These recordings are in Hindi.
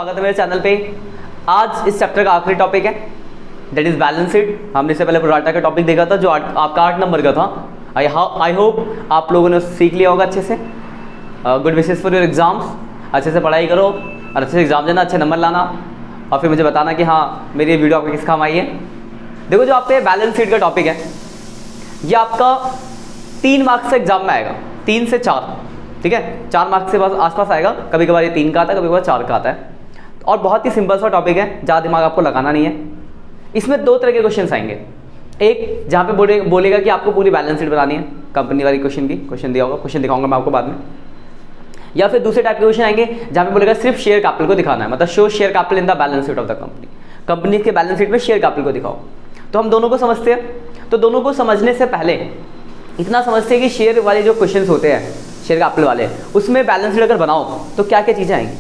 स्वागत है मेरे चैनल पे। आज इस चैप्टर का आखिरी टॉपिक है, दैट इज बैलेंस शीट। हमने इससे पहले प्रोराटा का टॉपिक देखा था जो आपका 8 नंबर का था। आई होप आप लोगों ने सीख लिया होगा अच्छे से। Good wishes for your exams. अच्छे से पढ़ाई करो और अच्छे से एग्जाम देना, अच्छे नंबर लाना और फिर मुझे बताना कि हाँ मेरी ये वीडियो आपको किस काम आई है। देखो जो आपके बैलेंस शीट का टॉपिक है ये आपका 3 मार्क्स से एग्जाम में आएगा, 3 से 4, ठीक है। 4 मार्क्स से बस आसपास आएगा, कभी कभार ये 3 का आता है, कभी कभार 4 का आता है। और बहुत ही सिंपल सा टॉपिक है, ज़्यादा दिमाग आपको लगाना नहीं है। इसमें 2 तरह के क्वेश्चन आएंगे। एक जहाँ पे बोलेगा कि आपको पूरी बैलेंस शीट बनानी है, कंपनी वाली क्वेश्चन दिया होगा, क्वेश्चन दिखाऊंगा मैं आपको बाद में। या फिर दूसरे टाइप के क्वेश्चन आएंगे जहाँ पे बोलेगा सिर्फ शेयर कैपिटल को दिखाना है, मतलब show share capital in the balance sheet of the company. Company के बैलेंस शीट में शेयर कैपिटल को दिखाओ। तो हम दोनों को समझते हैं। तो दोनों को समझने से पहले इतना समझते हैं कि शेयर वाले जो क्वेश्चन होते हैं शेयर कैपिटल वाले, उसमें बैलेंस शीट अगर बनाओ तो क्या क्या चीज़ें आएंगी।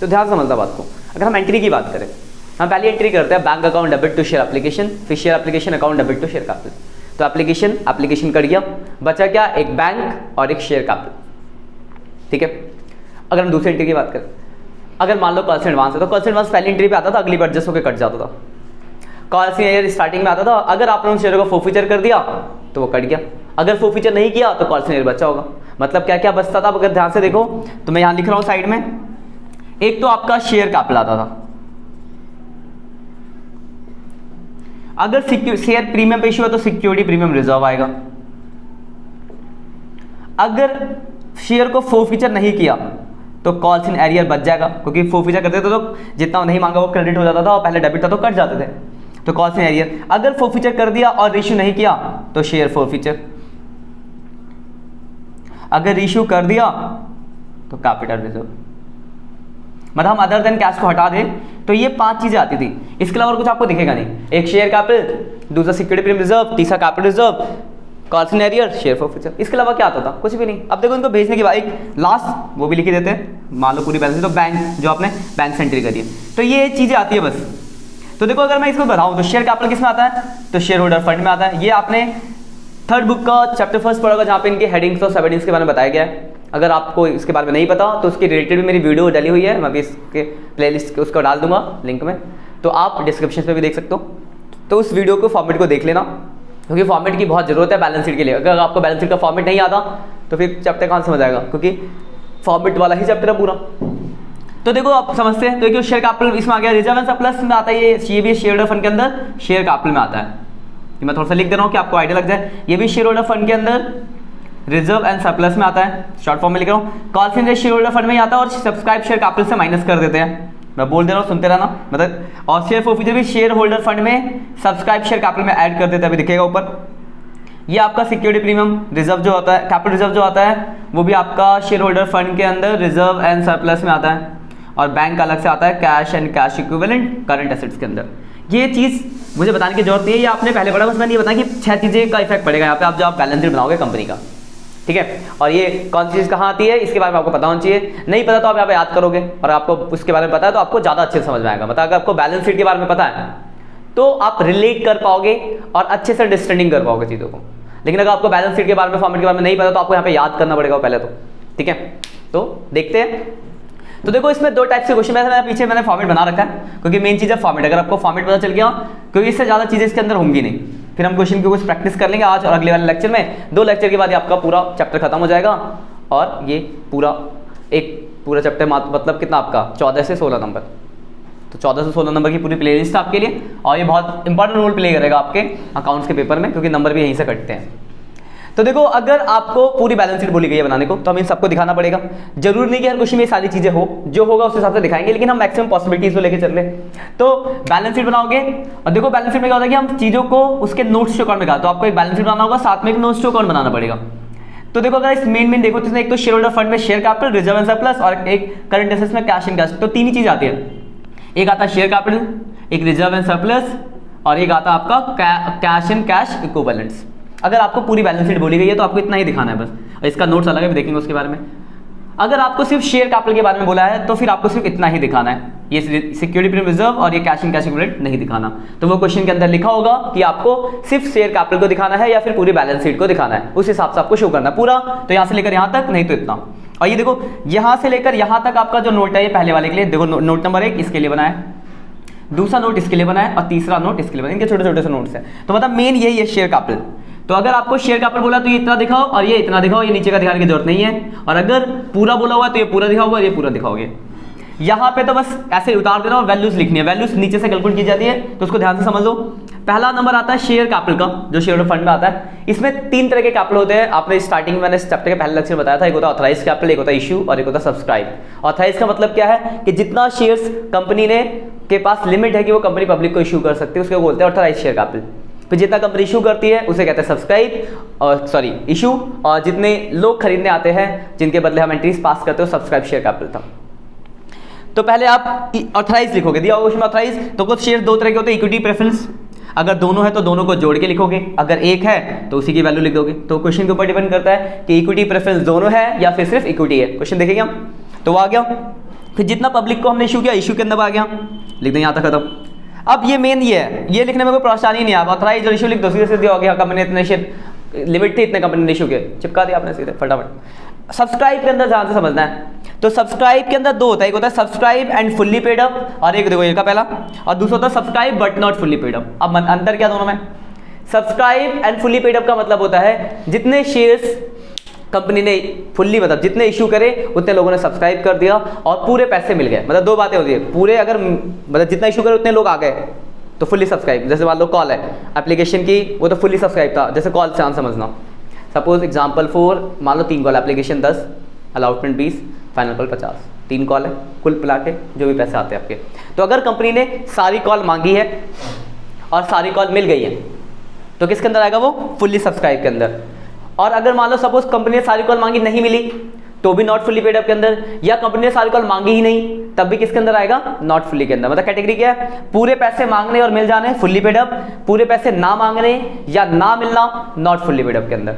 तो ध्यान से समझना बात को। अगर हम एंट्री की बात करें, हम पहली एंट्री करते हैं bank account debit to share application, फिर share application account debit to share capital. तो एप्लीकेशन कट गया, बचा क्या, एक बैंक और एक शेयर कैपिटल, ठीक है। अगर हम दूसरी एंट्री की बात करें, अगर मान लो कॉल्स एडवांस है तो कॉल्स एडवांस पहली एंट्री पे आता था, अगली बार एडजस्ट होकर कट जाता था। कॉल्स स्टार्टिंग में आता था, अगर आपने उन शेयरों को फोरफीचर कर दिया तो वो कट गया, अगर फोरफीचर नहीं किया तो कॉल्स बचा होगा। मतलब क्या क्या बचता था, अगर ध्यान से देखो तो मैं यहाँ लिख रहा हूँ साइड में। एक तो आपका शेयर कैपिटल आता था, अगर शेयर प्रीमियम पे इश्यू है तो सिक्योरिटी प्रीमियम रिजर्व आएगा। अगर शेयर को फोरफीचर नहीं किया तो कॉल्स इन एरियर बच जाएगा, क्योंकि फोरफीचर करते थे तो जितना नहीं मांगा वो क्रेडिट हो जाता था और पहले डेबिट था तो कट जाते थे। तो कॉल्स इन एरियर, अगर फोरफीचर कर दिया और इश्यू नहीं किया तो शेयर फोरफीचर, अगर इश्यू कर दिया तो कैपिटल रिजर्व। मतलब हम अदर देन कैश को हटा दें तो ये 5 चीजें आती थी। इसके अलावा और कुछ आपको दिखेगा नहीं। एक शेयर कैपिटल, दूसरा सिक्योरिटी प्रीमियम रिजर्व, तीसरा capital reserve, calls in arrear, share forfeiture. इसके अलावा क्या आता था, कुछ भी नहीं। अब देखो इनको भेजने के बाद एक लास्ट वो भी लिख देते हैं, मान लो पूरी बैलेंस तो बैंक जो आपने बैंक से एंट्री करी है, तो ये चीजें आती है बस। तो देखो अगर मैं इसको बताऊं तो शेयर कैपिटल किस में आता है, तो शेयर होल्डर फंड में आता है। ये आपने 3rd बुक का चैप्टर 1 पढ़ा होगा जहाँ पे इनके हेडिंग्स और सब हेडिंग्स के बारे में बताया गया है। अगर आपको इसके बारे में नहीं पता तो उसके रिलेटेड भी मेरी वीडियो डली हुई है, मैं भी इसके प्लेलिस्ट उसको डाल दूंगा लिंक में, तो आप डिस्क्रिप्शन में भी देख सकते हो। तो उस वीडियो को फॉर्मेट को देख लेना, क्योंकि फॉर्मेट की बहुत जरूरत है बैलेंस शीट के लिए। अगर आपको बैलेंस शीट का फॉर्मेट नहीं आता तो फिर चैप्टर कहाँ समझ आएगा, क्योंकि फॉर्मेट वाला ही चैप्टर है पूरा। तो देखो आप समझते हैं। तो एक शेयर कैपिटल इसमें आ गया, रिजर्व एंड सरप्लस में आता है, ये भी शेयर होल्डर फंड के अंदर शेयर कैपिटल में आता है। ये मैं थोड़ा सा लिख दे रहा हूँ कि आपको आइडिया लग जाए। ये भी शेयर होल्डर फंड के अंदर रिजर्व एंड सरप्लस में आता है, शॉर्ट फॉर्म में लिख रहा हूँ। Calls in share holder fund में आता है और सब्सक्राइब शेयर कैपिटल से माइनस कर देते हैं। मैं बोल दे रहा हूँ, सुनते रहना। मतलब और शेयर फोरफीचर भी शेयर होल्डर फंड में सब्सक्राइब शेयर कैपिटल में ऐड कर देते हैं, अभी दिखेगा ऊपर। ये आपका सिक्योरिटी प्रीमियम रिजर्व जो होता है, कैपिटल रिजर्व जो आता है वो भी आपका शेयर होल्डर फंड के अंदर रिजर्व एंड सरप्लस में आता है। और बैंक अलग से आता है cash and cash equivalent current assets के अंदर। ये चीज़ मुझे बताने की जरूरत नहीं है, ये आपने पहले पढ़ा, बस मैंने ये बताया कि 6 चीज़ें का इफेक्ट पड़ेगा यहाँ पे आप जब आप बैलेंस शीट बनाओगे कंपनी का, ठीक है। और ये कौन सी चीज़ कहाँ आती है इसके बारे में आपको पता होना चाहिए। नहीं पता तो आप यहाँ पे याद करोगे, और आपको उसके बारे में पता है तो आपको ज़्यादा अच्छे से समझ में आएगा। मतलब अगर आपको बैलेंस शीट के बारे में पता है तो आप रिलेट कर पाओगे और अच्छे से अंडरस्टैंडिंग कर पाओगे चीज़ों को। लेकिन अगर आपको बैलेंस शीट के बारे में फॉर्मेट के बारे में नहीं पता तो आपको यहाँ पे याद करना पड़ेगा पहले तो, ठीक है। तो देखते हैं। तो देखो इसमें 2 टाइप से क्वेश्चन पीछे मैंने फॉर्मेट बना रखा है, क्योंकि मेन चीज़ है फॉर्मेट। अगर आपको फॉर्मेट पता चल गया, क्योंकि इससे ज़्यादा चीज़ें इसके अंदर होंगी नहीं। फिर हम क्वेश्चन की कुछ प्रैक्टिस कर लेंगे आज और अगले वाले लेक्चर में। 2 लेक्चर के बाद आपका पूरा चैप्टर खत्म हो जाएगा और ये पूरा चैप्टर मतलब कितना आपका 14 से 16 नंबर। तो 14 से 16 नंबर की पूरी प्लेलिस्ट आपके लिए, और ये बहुत इंपॉर्टेंट रोल प्ले करेगा आपके अकाउंट्स के पेपर में, क्योंकि नंबर भी यहीं से कटते हैं। तो देखो अगर आपको पूरी बैलेंस शीट बोली गई है बनाने को तो हमें सबको दिखाना पड़ेगा। जरूर नहीं कि हर क्वेश्चन में ये सारी चीजें हो, जो होगा उस हिसाब से दिखाएंगे, लेकिन हम मैक्सिमम पॉसिबिलिटीज को लेके चल रहे। तो बैलेंस शीट बनाओगे और देखो बैलेंस शीट में क्या होता है कि हम चीजों को उसके नोट्स के अकाउंट में, तो आपको एक बैलेंस शीट बनाना होगा, साथ में एक नोट्स अकाउंट बनाना पड़ेगा। तो देखो अगर इस मेन देखो तो एक तो शेयर होल्डर फंड में share capital, reserve and surplus, और एक करंट एसेट्स में कैश एंड कैश। तो 3 ही चीज आती है, एक आता है शेयर कैपिटल, एक रिजर्व एंड सरप्लस, और एक आता है आपका कैश एंड कैश इक्विवेलेंट्स। अगर आपको पूरी बैलेंस शीट बोली गई है तो आपको इतना ही दिखाना है बस, और इसका नोट्स अलग है, देखेंगे उसके बारे में। अगर आपको सिर्फ शेयर कैपिटल के बारे में बोला है तो फिर आपको सिर्फ इतना ही दिखाना है, ये सिक्योरिटी प्रीमियम रिजर्व और ये कैश एंड कैश इक्विवेलेंट नहीं दिखाना। तो वो क्वेश्चन के अंदर लिखा होगा कि आपको सिर्फ शेयर कैपिटल को दिखाना है या फिर पूरी बैलेंस शीट को दिखाना है, उस हिसाब से आपको शो करना है पूरा। तो यहाँ से लेकर यहाँ तक, नहीं तो इतना। और ये देखो यहाँ से लेकर यहाँ तक आपका जो नोट है ये पहले वाले के लिए, देखो नोट नंबर 1 इसके लिए बना है, दूसरा नोट इसके लिए बना है और तीसरा नोट इसके लिए बना है। इनके छोटे छोटे से नोट्स हैं। तो मतलब मेन यही है शेयर कैपिटल। तो अगर आपको शेयर कैपिटल बोला तो ये इतना दिखाओ और ये इतना दिखाओ, ये नीचे का दिखाने की जरूरत नहीं है। और अगर पूरा बोला हुआ है तो ये पूरा दिखाओगे और ये पूरा दिखाओगे। यहाँ पे तो बस ऐसे उतार देना और वैल्यूज लिखनी है, वैल्यूज नीचे से कैलकुलेट की जाती है, तो उसको ध्यान से समझ लो। पहला नंबर आता है शेयर कैपिटल का, जो शेयर फंड में आता है। इसमें 3 तरह के कैपिटल होते हैं। आपने स्टार्टिंग में मैंने चैप्टर के पहले लेक्चर में बताया था, एक होता है ऑथराइज कैपिटल, एक होता है इशू और एक होता है सब्सक्राइब। ऑथराइज का मतलब क्या है कि जितना शेयर्स कंपनी ने के पास लिमिट है कि वो कंपनी पब्लिक को इशू कर सकती है, उसको बोलते हैं ऑथराइज शेयर कैपिटल। फिर जितना कंपनी इशू करती है उसे कहते हैं सब्सक्राइब और सॉरी इशू, और जितने लोग खरीदने आते हैं जिनके बदले हम एंट्रीज पास करते हो सब्सक्राइब शेयर कैपिटल था। तो पहले आप ऑथराइज लिखोगे, दिया होगा उसमें ऑथराइज। तो कुछ शेयर 2 तरह के होते हैं, इक्विटी प्रेफरेंस। अगर दोनों है तो दोनों को जोड़ के लिखोगे, अगर एक है तो उसी की वैल्यू लिख दोगे। तो क्वेश्चन के ऊपर डिपेंड करता है कि इक्विटी प्रेफरेंस दोनों है या फिर सिर्फ इक्विटी है। क्वेश्चन देखेंगे हम, तो आ गया। फिर जितना पब्लिक को हमने इशू किया, इशू के अंदर आ गया, लिख दें यहाँ तक खत्म। अब ये मेन ये है, ये लिखने में कोई परेशानी नहीं है। आप ऑथराइज और इशू लिख दो, सीधे सीधे हो गया। कंपनी ने इतने शेयर लिमिट थी, इतने कंपनी ने इशू किए, चिपका दिया आपने सीधे फटाफट। सब्सक्राइब के अंदर ध्यान से समझना है। तो सब्सक्राइब के अंदर 2 होता है, एक होता है subscribe and fully paid up, और एक देखो ये का पहला, और दूसरा होता है subscribe but not fully paid up. अब अंतर क्या दोनों में? Subscribe and fully paid up का मतलब होता है जितने शेयर्स कंपनी ने फुल्ली मतलब जितने इशू करे उतने लोगों ने सब्सक्राइब कर दिया और पूरे पैसे मिल गए। मतलब 2 बातें होती है, पूरे अगर मतलब जितना इशू करे उतने लोग आ गए तो फुल्ली सब्सक्राइब। जैसे मान लो कॉल है एप्लीकेशन की, वो तो फुल्ली सब्सक्राइब था, जैसे कॉल से समझना। सपोज एग्जाम्पल 4, मान लो 3 call, application 10, allotment 20, final call 50, 3 call है, कुल मिला के जो भी पैसे आते हैं आपके। तो अगर कंपनी ने सारी कॉल मांगी है और सारी कॉल मिल गई है तो किसके अंदर आएगा? वो फुल्ली सब्सक्राइब के अंदर। और अगर मान लो सपोज कंपनी ने सारी कॉल मांगी नहीं मिली तो भी नॉट फुल्ली पेड अप के अंदर, या कंपनी ने सारी कॉल मांगी ही नहीं तब भी किसके अंदर आएगा? नॉट फुल्ली के अंदर। मतलब कैटेगरी क्या है? पूरे पैसे मांगने और मिल जाने फुल्ली पेड अप, पूरे पैसे ना मांगने या ना मिलना नॉट फुल्ली पेड अप के अंदर।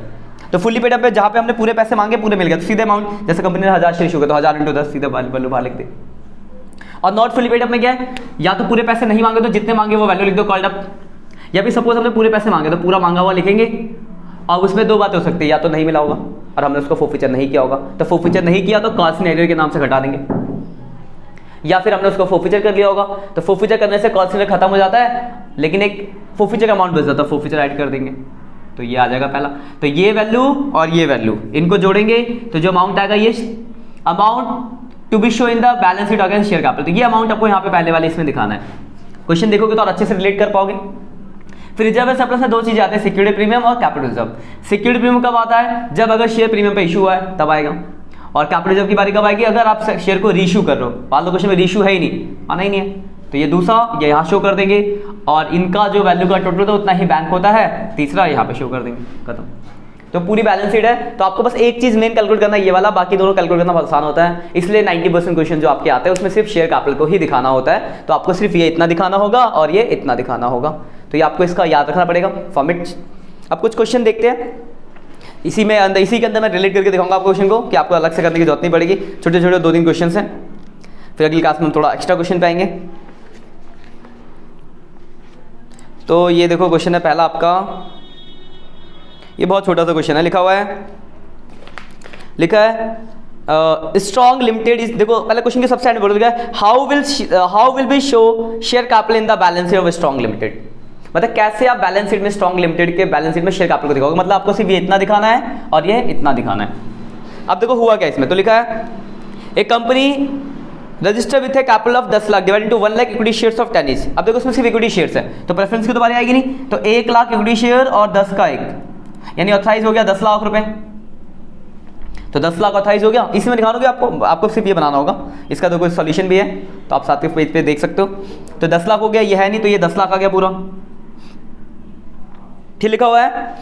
तो फुल्ली पेड अप पे जहां पे हमने पूरे पैसे मांगे पूरे मिल गए तो सीधे अमाउंट, जैसे कंपनी ने 1000 शेयर इशू किया तो 1000 × 10 सीधे वैल्यू बाहर लिख दे। और नॉट फुल्ली पेड अप में क्या है? या तो पूरे पैसे नहीं मांगे तो जितने मांगे वो वैल्यू लिख दो कॉल्ड अप, या फिर सपोज हमने पूरे पैसे मांगे तो पूरा मांगा हुआ लिखेंगे। और उसमें 2 बातें हो सकती है, या तो नहीं मिला होगा और हमने उसको फोरफीचर नहीं किया होगा, तो फोरफीचर नहीं किया तो कॉल सिनेरियो के नाम से घटा देंगे, या फिर हमने उसको फोरफीचर कर लिया होगा तो फोरफीचर करने से कॉल सिनेरियो खत्म हो जाता है लेकिन एक फोरफीचर का अमाउंट बच जाता है, फोरफीचर ऐड कर देंगे। तो ये आ जाएगा पहला। तो ये वैल्यू और ये वैल्यू इनको जोड़ेंगे तो जो अमाउंट आएगा ये amount to be show in the balance sheet against share capital. तो ये अमाउंट आपको यहाँ पे पहले वाले इसमें दिखाना है। क्वेश्चन देखोगे तो और अच्छे से रिलेट कर पाओगे। फिर रिजर्व एंड सरप्लस में 2 चीजें आते हैं, सिक्योरिटी प्रीमियम और कैपिटल रिजर्व। सिक्योरिटी प्रीमियम कब आता है? जब अगर शेयर प्रीमियम पे इशू हुआ है तब आएगा। और कैपिटल रिजर्व की बारी कब आएगी? अगर आप शेयर को रीइशू कर रहे हो। मान लो क्वेश्चन में रीइशू है ही नहीं, आना ही नहीं है, तो ये दूसरा ये यहाँ शो कर देंगे और इनका जो वैल्यू का टोटल होता है उतना ही बैंक होता है, तीसरा यहाँ पे शो कर देंगे, खत्म। तो पूरी बैलेंस शीट है। तो आपको बस एक चीज मेन कैलकुलेट करना है, ये वाला, बाकी दोनों कैलकुलेट करना आसान होता है। इसलिए 90% क्वेश्चन जो आपके आते हैं उसमें सिर्फ शेयर कैपिटल को ही दिखाना होता है। तो आपको सिर्फ ये इतना दिखाना होगा और ये इतना दिखाना होगा। तो ये आपको इसका याद रखना पड़ेगा फॉर्मेट। अब कुछ क्वेश्चन देखते हैं, इसी के अंदर मैं रिलेट करके दिखाऊंगा आपको क्वेश्चन को, कि आपको अलग से करने की जरूरत नहीं पड़ेगी। छोटे छोटे 2-3 क्वेश्चन हैं, फिर अगली क्लास में हम थोड़ा एक्स्ट्रा क्वेश्चन पाएंगे। तो ये देखो क्वेश्चन है पहला आपका, ये बहुत छोटा सा क्वेश्चन है, लिखा हुआ है स्ट्रॉन्ग लिमिटेड इज, देखो पहले क्वेश्चन के सबसे एंड बोल दिया how will be show share capital in the balance sheet of strong limited. मतलब कैसे आप बैलेंस शीट में स्ट्रॉन्ग लिमिटेड के बैलेंस शीट में शेयर कैपिटल को दिखाओगे। मतलब आपको सिर्फ ये इतना दिखाना है और ये इतना दिखाना है। अब देखो हुआ क्या इसमें, तो लिखा है एक company register with A capital of 10 lakh divided into 1 lakh equity shares of 10 each. अब देखो इसमें सिर्फ इक्विटी शेयर्स है तो प्रेफरेंस की तो बारी आएगी नहीं, तो 1 लाख इक्विटी शेयर और 10 का 1, यानी ऑथराइज हो गया 10 लाख रुपए। तो 10 लाख ऑथराइज हो गया। इसी में दिखाना होगा आपको सिर्फ ये बनाना होगा, इसका तो कोई सॉल्यूशन भी है तो आप साथ के पेज पे देख सकते हो। तो 10 लाख हो गया, ये है नहीं तो ये 10 लाख आ गया पूरा, ठीक लिखा हुआ है।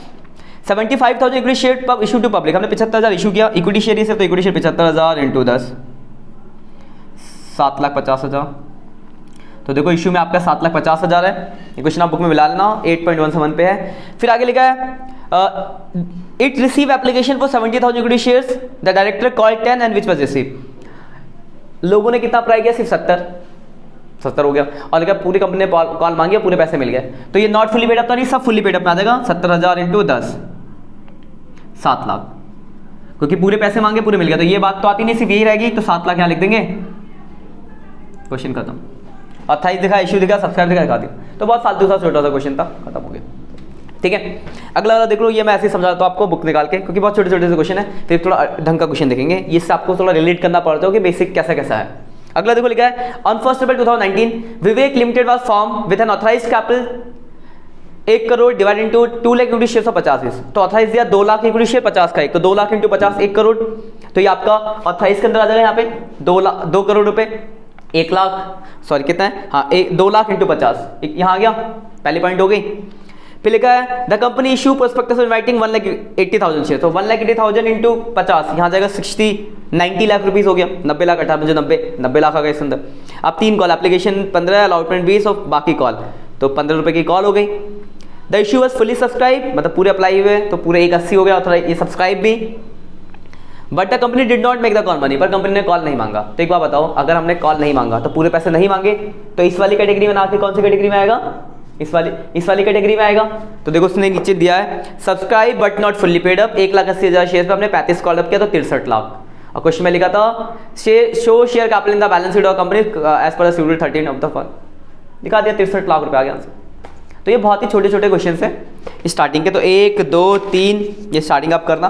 75,000 equity share issue to public, हमने 75,000 इशू किया इक्विटी शेयर से, तो इक्विटी शेयर 75,000 इंटू 10 7,50,000। तो देखो इशू में आपका 7,50,000 है। ये क्वेश्चन आप बुक में मिला लेना, 8.17 पे है। फिर आगे लिखा है it receive application for 70,000 equity shares, the director called 10 and which was receive. लोगों ने कितना अप्लाई किया? सिर्फ 70 हो गया। और लिखा पूरी कंपनी ने कॉल मांगी, पूरे पैसे मिल गए। तो ये नॉट फुली पेड अप था नहीं, सब फुली पेड अप में आ जाएगा। 70,000 इंटू 10 7 लाख। क्योंकि पूरे पैसे मांगे पूरे मिल गए, तो ये बात तो आती नहीं, सिर्फ यही रहेगी, तो 7 लाख यहाँ लिख देंगे, क्वेश्चन खत्म। 28 दिखा, इश्यू दिखा, सब्सक्राइब दिखा दिया, तो बहुत फालतू सा छोटा सा क्वेश्चन था, खत्म हो गया। ठीक है, अगला वाला देख लो, ये मैं ऐसे ही समझाता हूँ आपको बुक निकाल के, क्योंकि बहुत छोटे छोटे से क्वेश्चन है, फिर थोड़ा ढंग का क्वेश्चन देखेंगे, इससे आपको थोड़ा रिलेट करना पड़ता है कि बेसिक कैसा कैसा है। अगला देखो लिखा है, on 1 April 2019 Vivek limited was form with N authorised capital 1 crore divide into 2 lakh equity share 50, तो ऑथराइज दिया 2 लाख इक्विटी शेयर 50 का एक, तो 2 लाख इंटू 50 1 करोड़, तो ये आपका ऑथराइज के अंदर आ जाएगा यहाँ पे 2 करोड़ रुपए, 1 लाख सॉरी कितना है, हाँ 2 लाख इंटू 50 यहाँ आ गया, पहली पॉइंट हो गई। फिर लिखा है the company issue prospectus inviting 1,80,000 share, तो 1,80,000 इंटू 50 यहाँ जाएगा 90 लाख रुपीस हो गया, 90 लाख 18 90 लाख आ गए इसके अंदर। अब 3 कॉल, एप्लीकेशन 15, अलॉटमेंट 20 और बाकी कॉल, तो 15 रुपए की कॉल हो गई। The issue was fully subscribe, मतलब पूरे अप्लाई हुए, तो पूरे 180 हो गया, और ये सब्सक्राइब भी। But the company did not make the call money, पर कंपनी ने कॉल नहीं मांगा। तो एक बात बताओ, अगर हमने कॉल नहीं मांगा तो पूरे पैसे नहीं मांगे, तो इस वाली कैटेगरी में ना आके कौन सी कैटेगरी में आएगा, इस वाली कैटेगरी में आएगा। तो देखो उसने नीचे दिया है subscribe but not fully paid up, 1,80,000 share पे हमने 35 कॉल अप किया, तो 63 लाख। और क्वेश्चन में लिखा था show share capital in the balance sheet of company as per schedule 13 of the fall, दिखा दिया 63 लाख रुपए आ गया आंसर। तो ये बहुत ही छोटे छोटे क्वेश्चन है स्टार्टिंग के, तो 1 2 3 ये स्टार्टिंग आप करना,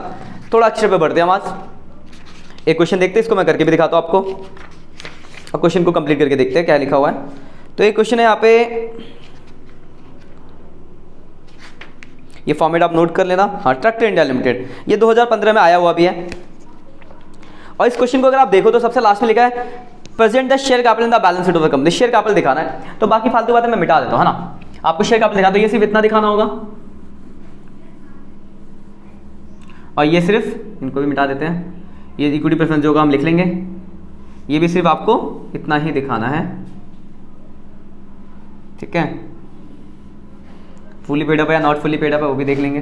थोड़ा अक्षर पे बढ़ते हैं हम आज। एक क्वेश्चन देखते हैं, इसको मैं करके भी दिखाता हूँ आपको, और क्वेश्चन को कंप्लीट करके देखते हैं क्या लिखा हुआ है। तो एक क्वेश्चन है यहाँ पे, ये फॉर्मेट आप नोट कर लेना, हाँ ट्रैक्टर इंडिया लिमिटेड, ये 2015 में आया हुआ भी है। और इस क्वेश्चन को अगर आप देखो तो सबसे लास्ट में लिखा है present the share capital in the balance sheet of the company, share capital दिखाना है, तो बाकी फालतू बातें मैं मिटा देता हूँ, है ना। आपको शेयर कैपिटल दिखाना, तो ये सिर्फ इतना दिखाना होगा, और ये सिर्फ इनको भी मिटा देते हैं, ये इक्विटी प्रेफरेंस जो होगा हम लिख लेंगे, ये भी सिर्फ आपको इतना ही दिखाना है, ठीक है। फुली पेड अप है या नॉट फुली पेड अप है वो भी देख लेंगे।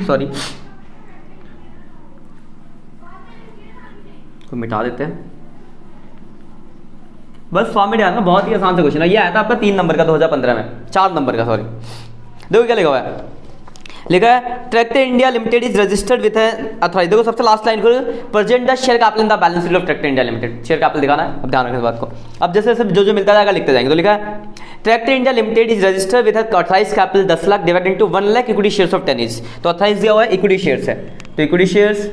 सॉरी, तो मिटा देते हैं, बस फॉर्मेट याद ना, बहुत ही आसान सा क्वेश्चन है। ये आया था आपका 3 नंबर का 2015 में, 4 नंबर का सॉरी। देखो क्या लिखा हुआ है, लिखा है tractor India limited is registered with authority, देखो सबसे लास्ट लाइन करो, present the share capital in the balance sheet of tractor India limited, share capital दिखाना है, अब ध्यान रखना इस बात को। अब जैसे जैसे जो मिलता जाएगा लिखते जाएंगे, तो लिखा है tractor India limited is registered with authorised capital 10 lakh divide into 1 lakh equity shares of 10 each, तो ऑथराइज दिया हुआ है इक्विटी शेयर्स है, तो इक्विटी शेयर्स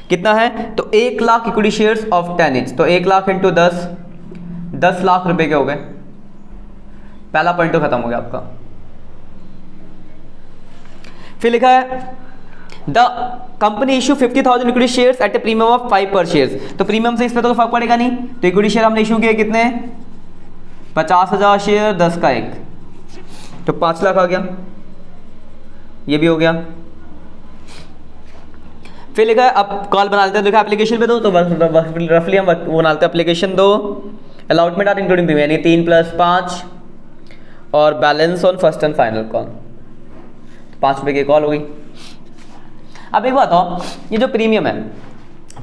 कितना है, तो 1 lakh equity shares of 10 each, तो 1 लाख इंटू 10 लाख रुपए के हो गए, पहला पॉइंट तो खत्म हो गया आपका। फिर लिखा है the company issue 50,000 equity shares at A premium of 5 पर शेयर्स, तो प्रीमियम से इस पे तो फर्क पड़ेगा नहीं, तो इक्विटी शेयर हमने इशू किए कितने, 50,000 शेयर 10 का 1, तो 5 लाख आ गया, ये भी हो गया। फिर लिखा है अब कॉल बना लेते हैं, देखा एप्लीकेशन पे दो, तो रफली हम वो बनाते हैं application 2, allotment are including premium यानी 3 + 5 और balance on first and final call, 5 रुपये की कॉल हो गई। अब एक बात हो, ये जो प्रीमियम है,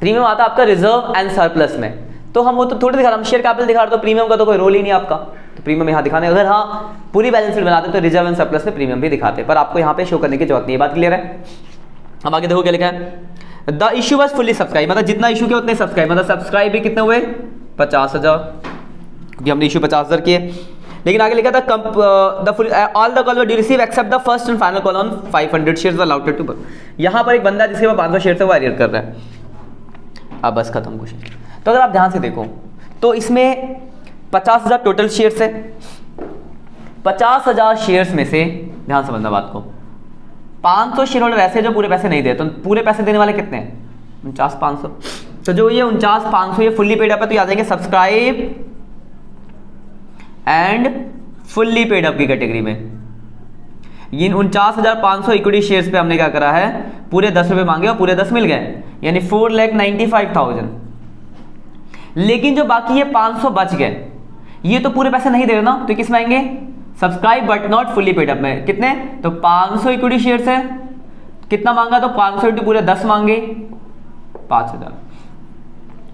प्रीमियम आता है आपका रिजर्व एंड सरप्लस में, तो हम वो तो थोड़ी दिखा रहे, हम शेयर कैपिटल दिखा रहे, तो प्रीमियम का तो कोई रोल ही नहीं आपका, तो प्रीमियम यहाँ दिखाने, अगर हाँ पूरी बैलेंस शीट बनाते तो रिजर्व एंड सरप्लस में प्रीमियम भी दिखाते, पर आपको यहाँ पे शो करने की जरूरत नहीं है, बात क्लियर है। अब आगे देखो क्या लिखा है, the issue was fully subscribe, मतलब जितना इशू किया उतने सब्सक्राइब, मतलब सब्सक्राइब भी कितने हुए 50,000, क्योंकि हमने इशू 50,000 किए। लेकिन आगे लिखा था all the call were receive except the first and final call on 500 shares were allotted to, यहाँ पर एक बंदा जिसके पास 500 शेयर से वो एरियर कर रहा है। अब बस खत्म क्वेश्चन। तो अगर आप ध्यान से देखो तो इसमें 50,000 टोटल शेयर्स है, 50,000 शेयर्स में से ध्यान से समझना बात को, 500 शेयर होल्डर ऐसे जो पूरे पैसे नहीं दे, तो पूरे पैसे देने वाले कितने हैं, 49,500, तो जो ये 49,500 ये फुल्ली पेड अप है, तो याद आएंगे subscribe and fully paid up की कैटेगरी में। ये 49,500 इक्विटी शेयर्स पे हमने क्या करा है, पूरे 10 रुपए मांगे और पूरे 10 मिल गए, यानी 4,95,000। लेकिन जो बाकी ये 500 बच गए, ये तो पूरे पैसे नहीं दे रहे ना, तो किस में आएंगे, subscribe but not fully paid up में। कितने, तो 500 इक्विटी शेयर्स है, कितना मांगा, तो 500 इंटू पूरे 10 मांगे 5,000।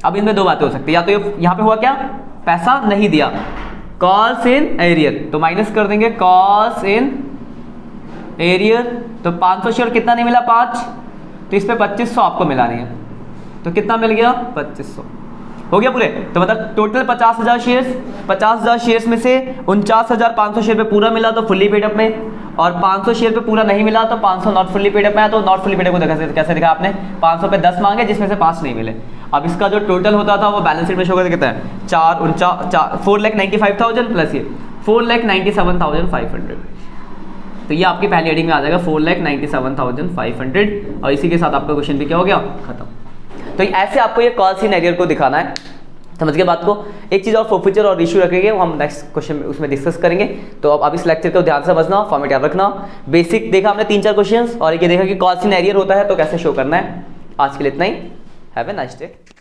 अब इनमें दो बातें हो सकती है, या तो ये यहां पे हुआ क्या, पैसा नहीं दिया, कॉस इन एरियर, तो माइनस कर देंगे कॉस इन एरियर, तो 500 शेयर कितना नहीं मिला 5, तो इस पे 2500 आपको मिला नहीं है, तो कितना मिल गया 2500 हो गया पूरे। तो मतलब टोटल 50,000 शेयर्स, 50,000 शेयर्स में से 49,500 शेयर पे पूरा मिला तो फुल्ली पेड अप में, और 500 शेयर पे पूरा नहीं मिला तो 500 नॉट फुल्ली पेड अप में है। तो नॉट फुल्ली पेड अप को कैसे देखा आपने, 500 पे 10 मांगे जिसमें से 5 नहीं मिले। अब इसका जो टोटल होता था वो बैलेंस शीट में शो करके कितना है 4,95,000 प्लस ये 4,97,500, तो ये आपकी पहली हेडिंग में आ जाएगा 4,97,500, और इसी के साथ आपका क्वेश्चन भी क्या हो गया खत्म। तो ऐसे आपको ये कॉल इन एरियर को दिखाना है, समझ गए बात को। एक चीज़ और फोरफीचर और इशू रखेंगे, वो हम नेक्स्ट क्वेश्चन में उसमें डिस्कस करेंगे। तो अब इस लेक्चर को ध्यान से समझना, फॉर्मेट याद रखना। बेसिक देखा हमने 3-4 क्वेश्चंस, और एक ये देखा कि कॉल इन एरियर होता है तो कैसे शो करना है। आज के लिए इतना ही, हैव ए नाइस डे।